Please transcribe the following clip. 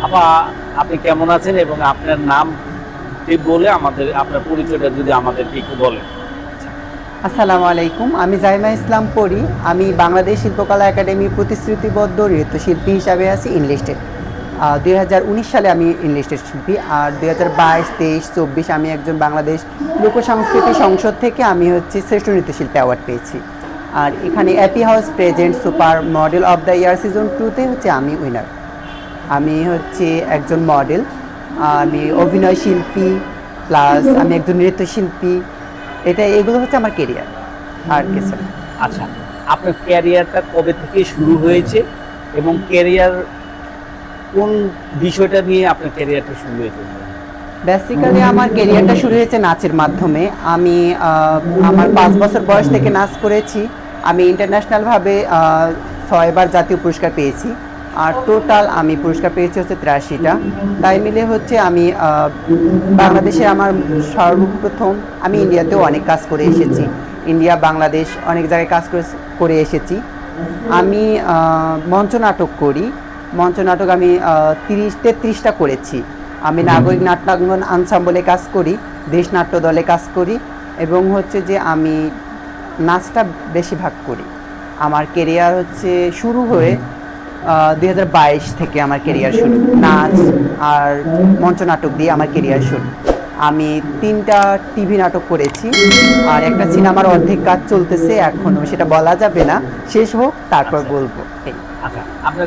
আপা, আপনি কেমন আছেন এবং আপনার নামটি বলে আপনার পরিচয়টা যদি আমাদেরকে একটু বলেন। আসসালামু আলাইকুম, আমি জাইমা ইসলাম পড়ি। আমি বাংলাদেশ শিল্পকলা একাডেমির প্রতিশ্রুতিবদ্ধ নৃত্যশিল্পী হিসাবে আছি ইনলিস্টেড। 2019 সালে আমি ইনলিস্টেড শিল্পী, আর 2022, 23, 24 আমি একজন বাংলাদেশ লোকসংস্কৃতি সংসদ থেকে আমি শ্রেষ্ঠ নৃত্যশিল্পী অ্যাওয়ার্ড পেয়েছি। আর এখানে Appy house present super model of the year season 2-তে আমি উইনার। আমি একজন মডেল, আমি অভিনয় শিল্পী, প্লাস আমি একজন নৃত্যশিল্পী। এগুলো আমার কেরিয়ার, আর কিছু না। আচ্ছা, আপনার ক্যারিয়ারটা কবে থেকে শুরু হয়েছে এবং ক্যারিয়ার কোন বিষয়টা নিয়ে আপনার ক্যারিয়ারটা শুরু হয়েছে? বেসিক্যালি আমার কেরিয়ারটা শুরু হয়েছে নাচের মাধ্যমে। আমি আমার 5 বছর বয়স থেকে নাচ করেছি। আমি ইন্টারন্যাশনালভাবে 6বার জাতীয় পুরস্কার পেয়েছি, আর টোটাল আমি পুরস্কার পেয়েছি 83টা। তাই মিলে আমি বাংলাদেশে আমার সর্বপ্রথম আমি ইন্ডিয়াতেও অনেক কাজ করে এসেছি। ইন্ডিয়া, বাংলাদেশ অনেক জায়গায় কাজ করে এসেছি। আমি মঞ্চনাটক করি। মঞ্চনাটক আমি 33টা করেছি। আমি নাগরিক নাট্যাঙ্গন আনসাম্বলে কাজ করি, দেশ নাট্য দলে কাজ করি, এবং আমি নাচটা বেশিরভাগ করি। আমার কেরিয়ার শুরু হয়ে 2022 থেকে আমার কেরিয়ার শুরু। নাচ আর মঞ্চনাটক দিয়ে আমার কেরিয়ার শুরু। আমি 3টা টিভি নাটক করেছি, আর একটা সিনেমার অর্ধেক কাজ চলতেছে এখনও, সেটা বলা যাবে না, শেষ হোক তারপর বলবো। আচ্ছা, আপনার